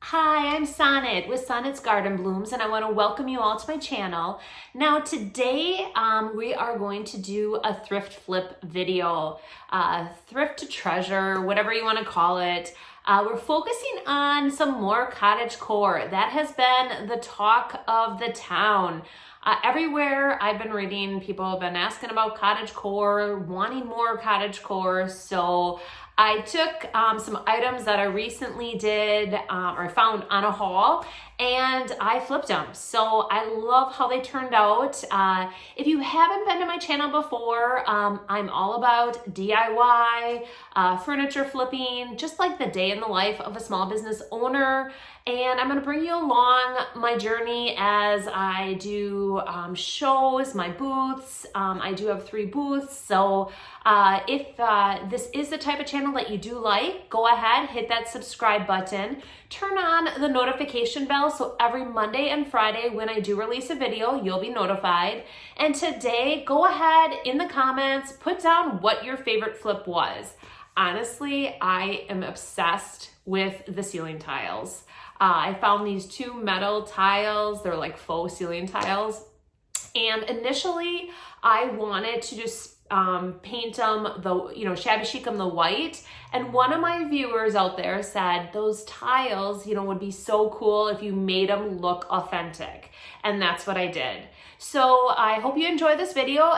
Hi, I'm Sonnet with Sonnet's Garden Blooms, and I want to welcome you all to my channel. Now today we are going to do a thrift flip video, thrift to treasure, whatever you want to call it. We're focusing on some more cottagecore. That has been the talk of the town. Everywhere I've been reading, people have been asking about cottagecore, wanting more cottagecore. So I took some items that I recently did or found on a haul, and I flipped them. So I love how they turned out. If you haven't been to my channel before, I'm all about DIY, furniture flipping, just like the day in the life of a small business owner. And I'm going to bring you along my journey as I do shows, my booths. I do have 3 booths. So if this is the type of channel that you do like, go ahead, hit that subscribe button, turn on the notification bell so every Monday and Friday when I do release a video, you'll be notified. And today, go ahead in the comments, put down what your favorite flip was. Honestly, I am obsessed with the ceiling tiles. I found these 2 metal tiles. They're like faux ceiling tiles. And initially, I wanted to just paint them, Shabby Chic them the white. And one of my viewers out there said those tiles, would be so cool if you made them look authentic. And that's what I did. So I hope you enjoy this video.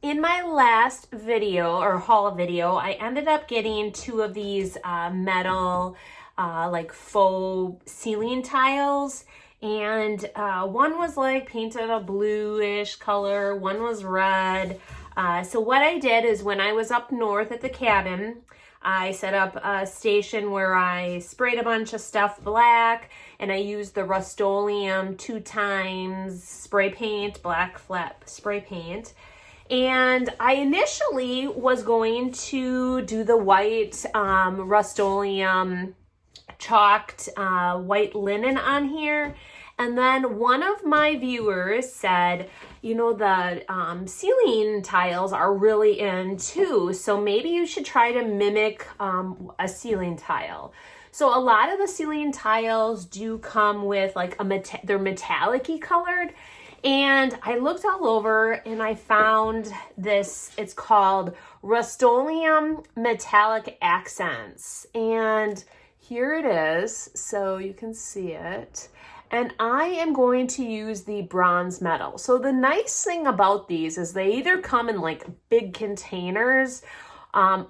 In my last video or haul video, I ended up getting 2 of these metal like faux ceiling tiles, and one was like painted a bluish color, one was red. So what I did is when I was up north at the cabin, I set up a station where I sprayed a bunch of stuff black, and I used the Rust-Oleum 2 times spray paint, black flat spray paint. And I initially was going to do the white Rust-Oleum chalked white linen on here. And then one of my viewers said, the ceiling tiles are really in too, so maybe you should try to mimic a ceiling tile. So a lot of the ceiling tiles do come with like they're metallic-y colored. And I looked all over and I found this, it's called Rust-Oleum Metallic Accents. And here it is, so you can see it. And I am going to use the bronze metal. So the nice thing about these is they either come in like big containers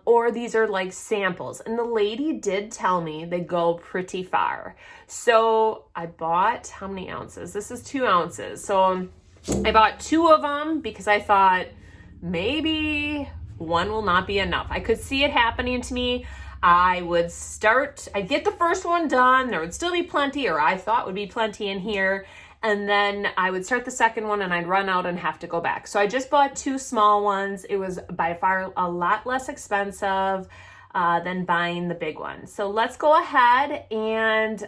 or these are like samples. And the lady did tell me they go pretty far. So I bought, how many ounces? This is 2 ounces. So I bought 2 of them because I thought maybe one will not be enough. I could see it happening to me. I'd get the first one done, there would still be plenty, or I thought would be plenty in here, and then I would start the second one and I'd run out and have to go back. So I just bought 2 small ones. It was by far a lot less expensive than buying the big one. So let's go ahead, and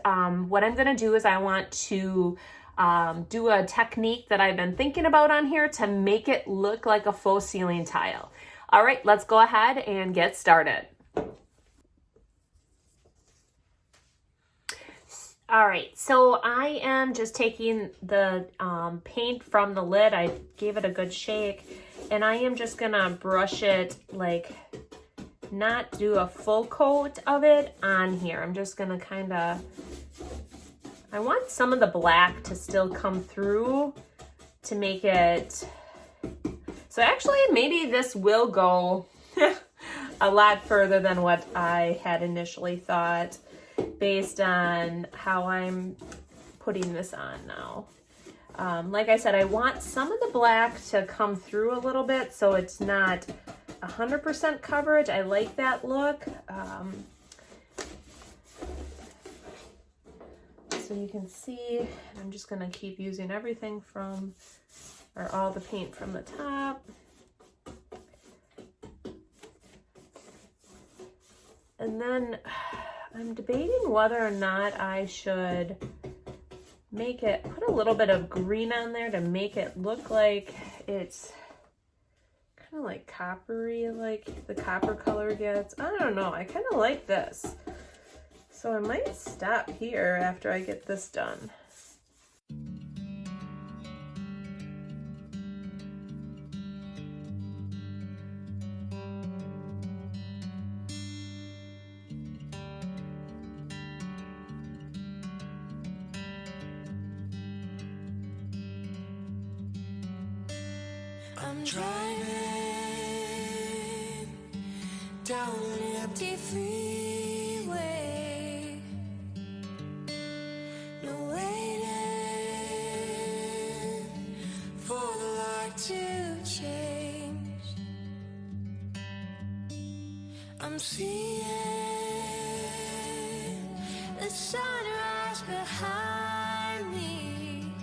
what I'm gonna do is I want to do a technique that I've been thinking about on here to make it look like a faux ceiling tile. All right, let's go ahead and get started. All right, so I am just taking the paint from the lid. I gave it a good shake, and I am just gonna brush it, like not do a full coat of it on here. I'm just gonna I want some of the black to still come through to make it, so actually maybe this will go a lot further than what I had initially thought, based on how I'm putting this on now. Like I said, I want some of the black to come through a little bit so it's not 100% coverage. I like that look. So you can see, I'm just gonna keep using everything all the paint from the top. And then I'm debating whether or not I should put a little bit of green on there to make it look like it's kind of like coppery, like the copper color gets. I don't know, I kind of like this. So I might stop here after I get this done. I'm driving down an empty freeway. No waiting for the light to change. I'm seeing the sunrise behind me.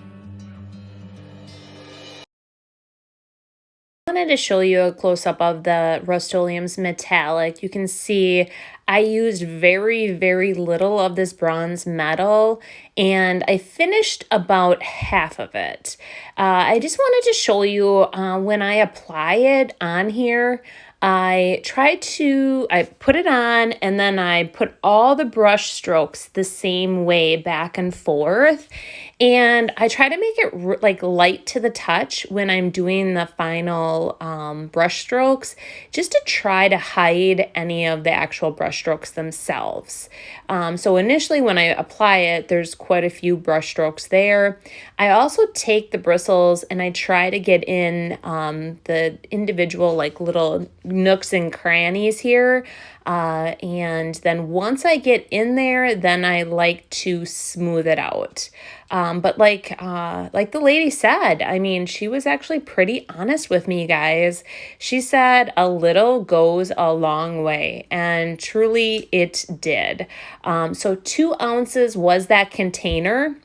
I wanted to show you a close-up of the Rust-Oleum's metallic. You can see I used very, very little of this bronze metal, and I finished about half of it. I just wanted to show you when I apply it on here, I put it on and then I put all the brush strokes the same way back and forth. And I try to make it like light to the touch when I'm doing the final brush strokes, just to try to hide any of the actual brush strokes themselves. So initially when I apply it, there's quite a few brush strokes there. I also take the bristles and I try to get in the individual like little nooks and crannies here. And then once I get in there, then I like to smooth it out. But like the lady said, I mean, she was actually pretty honest with me, guys. She said a little goes a long way, and truly it did. So 2 ounces was that container,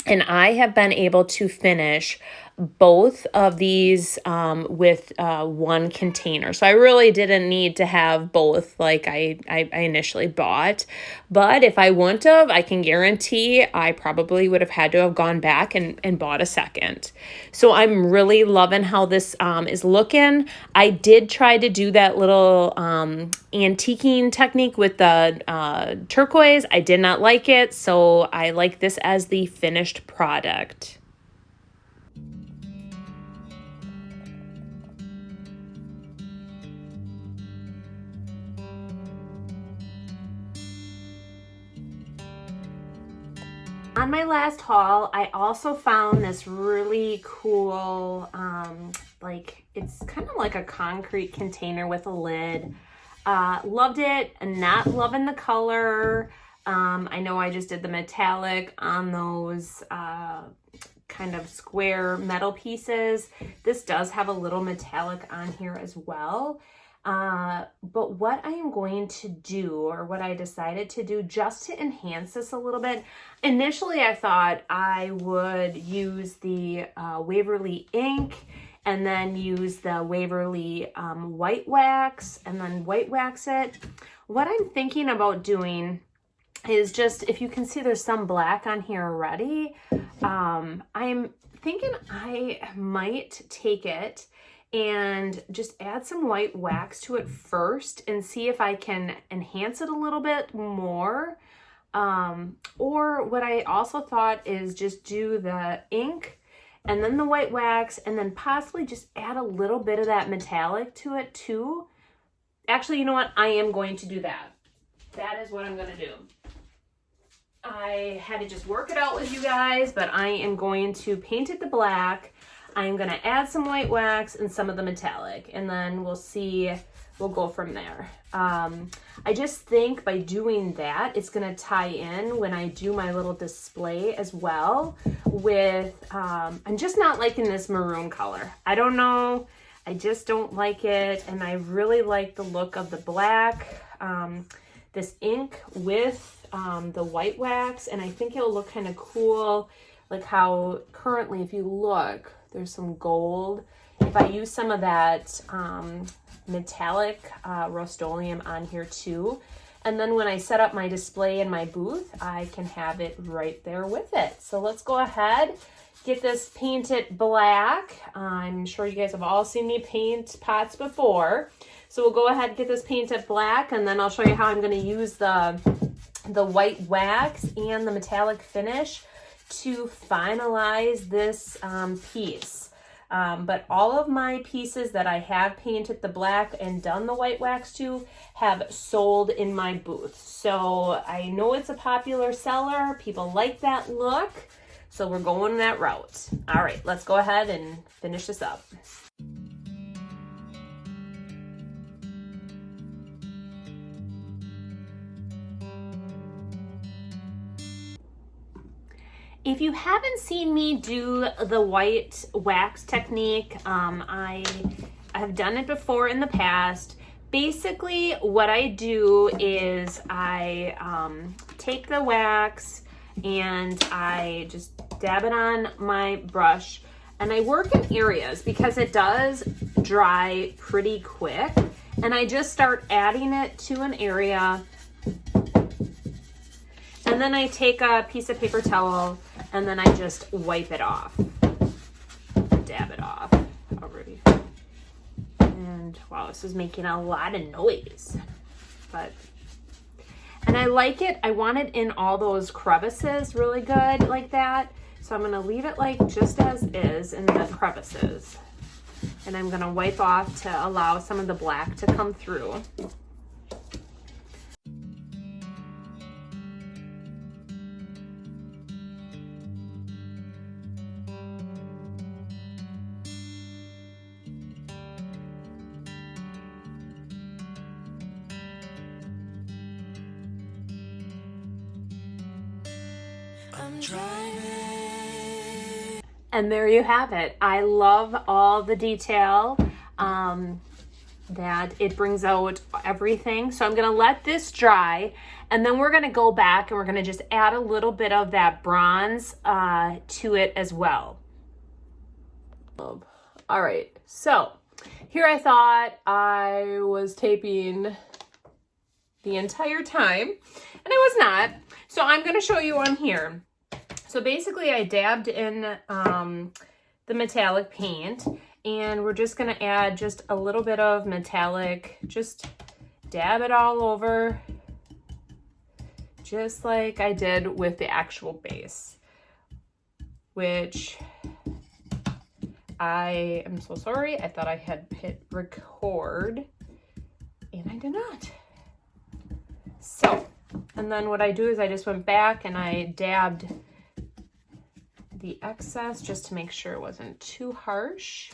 and I have been able to finish both of these with one container. So I really didn't need to have both like I initially bought. But if I wouldn't have, I can guarantee I probably would have had to have gone back and bought a second. So I'm really loving how this is looking. I did try to do that little antiquing technique with the turquoise. I did not like it, so I like this as the finished product. On my last haul, I also found this really cool, like it's kind of like a concrete container with a lid. Loved it, not loving the color. I know I just did the metallic on those kind of square metal pieces. This does have a little metallic on here as well. But what I am going to do, or what I decided to do just to enhance this a little bit, initially I thought I would use the Waverly ink and then use the Waverly white wax and then white wax it. What I'm thinking about doing is just, if you can see there's some black on here already, I'm thinking I might take it and just add some white wax to it first and see if I can enhance it a little bit more. Or what I also thought is just do the ink and then the white wax and then possibly just add a little bit of that metallic to it too. Actually, you know what? I am going to do that. That is what I'm going to do. I had to just work it out with you guys, but I am going to paint it the black. I'm going to add some white wax and some of the metallic, and then we'll see, we'll go from there. I just think by doing that, it's going to tie in when I do my little display as well with, I'm just not liking this maroon color. I don't know. I just don't like it. And I really like the look of the black, this ink with the white wax. And I think it'll look kind of cool. Like how currently, if you look, there's some gold. If I use some of that metallic Rust-Oleum on here too, and then when I set up my display in my booth, I can have it right there with it. So let's go ahead, get this painted black. I'm sure you guys have all seen me paint pots before. So we'll go ahead and get this painted black, and then I'll show you how I'm going to use the the white wax and the metallic finish to finalize this piece. But all of my pieces that I have painted the black and done the white wax to have sold in my booth. So I know it's a popular seller. People like that look. So we're going that route. All right, let's go ahead and finish this up. If you haven't seen me do the white wax technique, I have done it before in the past. Basically, what I do is I take the wax and I just dab it on my brush, and I work in areas because it does dry pretty quick, and I just start adding it to an area, and then I take a piece of paper towel and then I just wipe it off, dab it off already. And wow, this is making a lot of noise, and I like it. I want it in all those crevices really good like that. So I'm gonna leave it like just as is in the crevices. And I'm gonna wipe off to allow some of the black to come through. I'm driving. And there you have it. I love all the detail that it brings out everything. So I'm gonna let this dry, and then we're gonna go back and we're gonna just add a little bit of that bronze to it as well. All right, so here I thought I was taping the entire time, and I was not. So I'm gonna show you on here. So basically I dabbed in the metallic paint, and we're just gonna add just a little bit of metallic, just dab it all over, just like I did with the actual base, which I am so sorry. I thought I had hit record and I did not. So, and then what I do is I just went back and I dabbed the excess just to make sure it wasn't too harsh.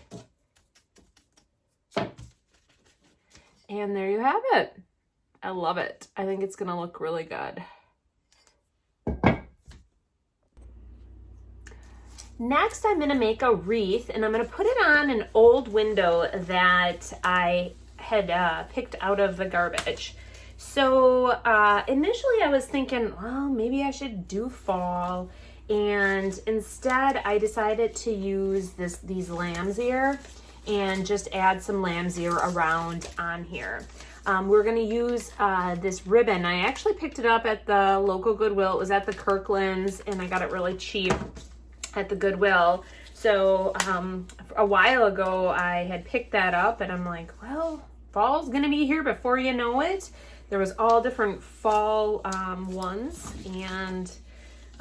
And there you have it. I love it. I think it's gonna look really good. Next, I'm gonna make a wreath, and I'm gonna put it on an old window that I had picked out of the garbage. So initially I was thinking, well, maybe I should do fall. And instead I decided to use these lamb's ear and just add some lamb's ear around on here. We're gonna use this ribbon. I actually picked it up at the local Goodwill. It was at the Kirkland's, and I got it really cheap at the Goodwill. So a while ago I had picked that up, and I'm like, well, fall's gonna be here before you know it. There was all different fall ones, and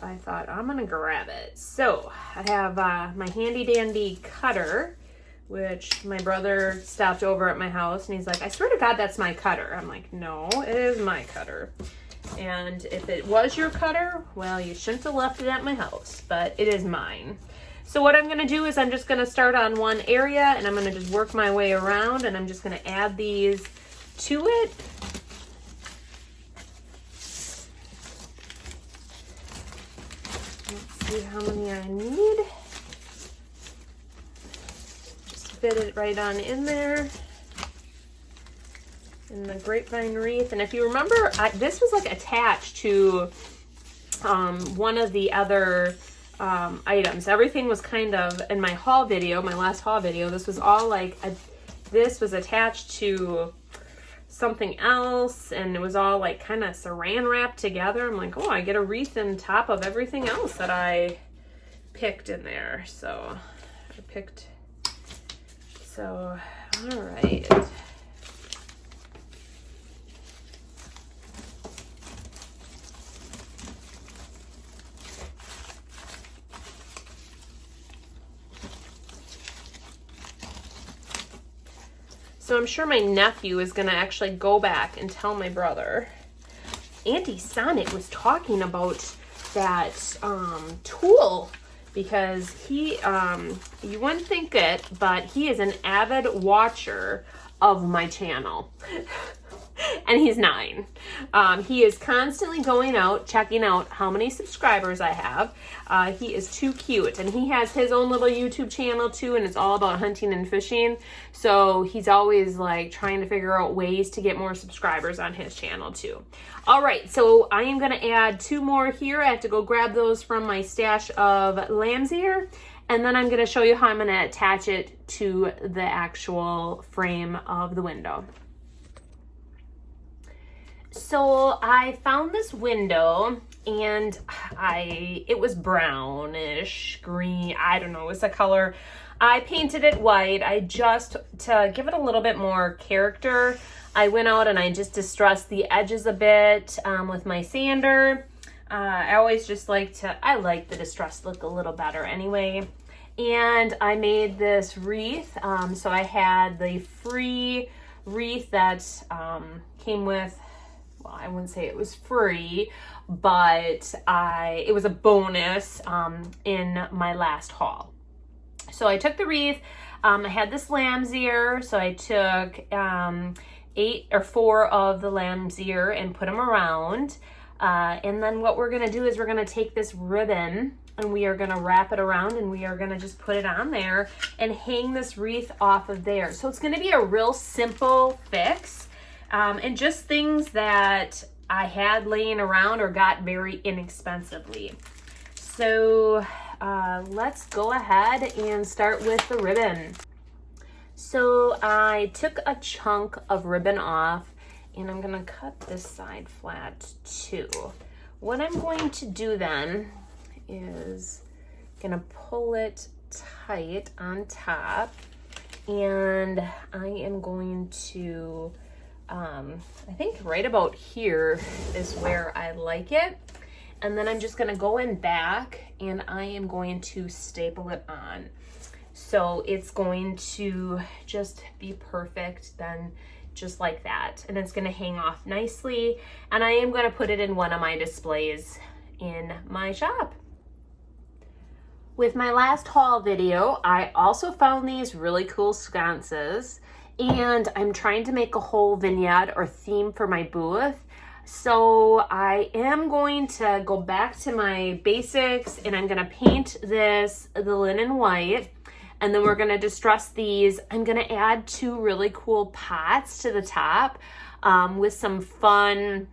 I thought I'm gonna grab it. So I have my handy dandy cutter, which my brother stopped over at my house and he's like, I swear to God, that's my cutter. I'm like, no, it is my cutter. And if it was your cutter, well, you shouldn't have left it at my house, but it is mine. So what I'm gonna do is I'm just gonna start on one area, and I'm gonna just work my way around, and I'm just gonna add these to it. See how many I need. Just fit it right on in there in the grapevine wreath. And if you remember, this was like attached to one of the other items. Everything was kind of in my haul video, my last haul video. This was all like this was attached to something else, and it was all like kind of saran wrapped together. I'm like, oh, I get a wreath on top of everything else that I picked in there. So I picked, so all right. So I'm sure my nephew is gonna actually go back and tell my brother. Auntie Sonnet was talking about that tool because he, you wouldn't think it, but he is an avid watcher of my channel. And he's 9. He is constantly going out, checking out how many subscribers I have. He is too cute. And he has his own little YouTube channel too, and it's all about hunting and fishing. So he's always like trying to figure out ways to get more subscribers on his channel too. All right, so I am gonna add 2 more here. I have to go grab those from my stash of lamb's ear. And then I'm gonna show you how I'm gonna attach it to the actual frame of the window. So I found this window and it was brownish, green, I don't know, it was a color. I painted it white. To give it a little bit more character, I went out and I just distressed the edges a bit with my sander. I always just like the distressed look a little better anyway. And I made this wreath. So I had the free wreath that came with, well, I wouldn't say it was free, but it was a bonus in my last haul. So I took the wreath. I had this lamb's ear, so I took 8 or 4 of the lamb's ear and put them around. And then what we're gonna do is we're gonna take this ribbon and we are gonna wrap it around and we are gonna just put it on there and hang this wreath off of there. So it's gonna be a real simple fix. And just things that I had laying around or got very inexpensively. So let's go ahead and start with the ribbon. So I took a chunk of ribbon off and I'm gonna cut this side flat too. What I'm going to do then is gonna pull it tight on top, and I am going to I think right about here is where I like it. And then I'm just gonna go in back and I am going to staple it on. So it's going to just be perfect then, just like that. And it's gonna hang off nicely. And I am gonna put it in one of my displays in my shop. With my last haul video, I also found these really cool sconces. And I'm trying to make a whole vignette or theme for my booth. So I am going to go back to my basics and I'm gonna paint the linen white, and then we're gonna distress these. I'm gonna add 2 really cool pots to the top with some fun,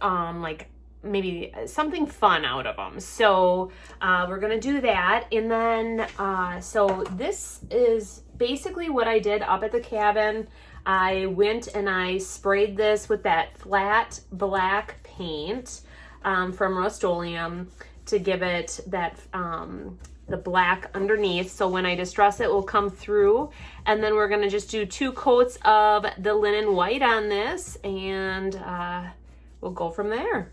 like maybe something fun out of them. So we're gonna do that. And then, so this is basically what I did up at the cabin. I went and I sprayed this with that flat black paint from Rust-Oleum to give it that the black underneath. So when I distress it will come through. And then we're gonna just do 2 coats of the linen white on this, and we'll go from there.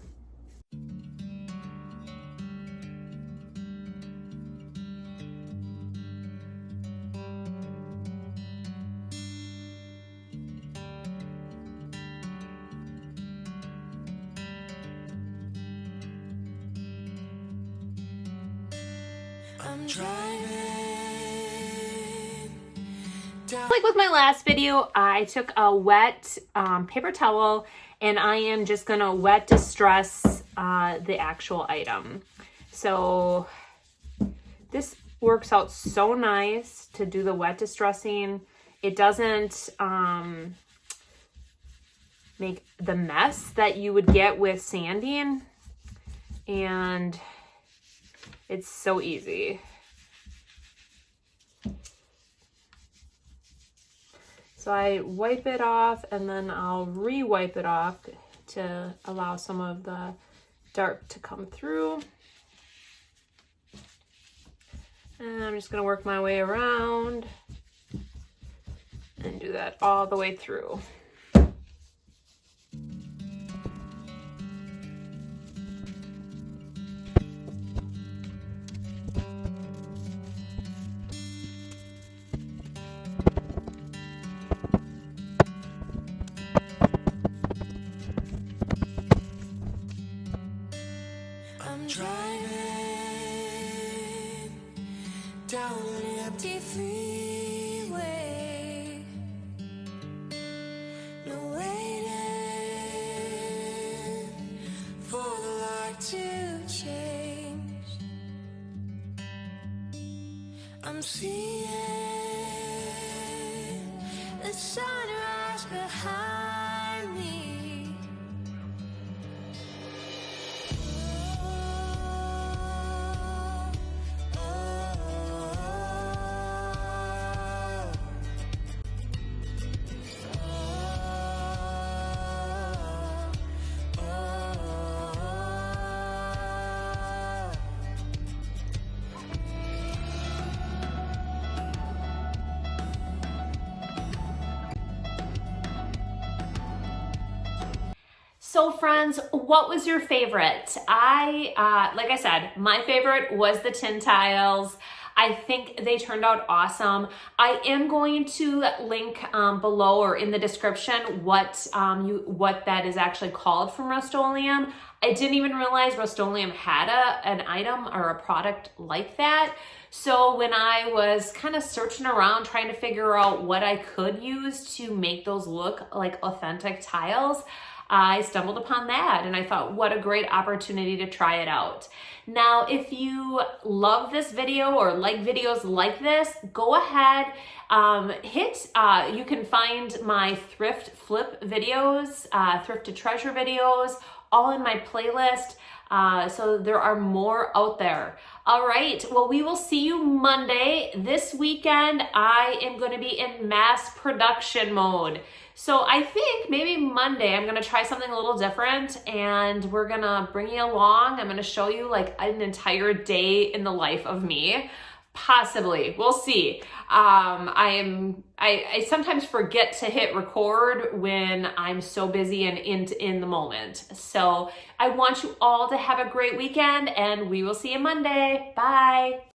I'm driving down. Like with my last video, I took a wet paper towel and I am just gonna wet distress the actual item. So this works out so nice to do the wet distressing. It doesn't make the mess that you would get with sanding, and it's so easy. So I wipe it off and then I'll re-wipe it off to allow some of the dark to come through. And I'm just gonna work my way around and do that all the way through. I'm driving down an empty freeway. No waiting for the light to change. I'm seeing the sunrise behind me. So friends, what was your favorite? Like I said, my favorite was the tin tiles. I think they turned out awesome. I am going to link below or in the description what that is actually called from Rust-Oleum. I didn't even realize Rust-Oleum had an item or a product like that. So when I was kind of searching around trying to figure out what I could use to make those look like authentic tiles, I stumbled upon that and I thought, what a great opportunity to try it out. Now, if you love this video or like videos like this, go ahead, you can find my thrift flip videos, thrift to treasure videos, all in my playlist. So there are more out there. All right, well, we will see you Monday. This weekend, I am going to be in mass production mode. So I think maybe Monday I'm gonna try something a little different and we're gonna bring you along. I'm gonna show you like an entire day in the life of me. Possibly, we'll see. I sometimes forget to hit record when I'm so busy and in the moment. So I want you all to have a great weekend and we will see you Monday. Bye.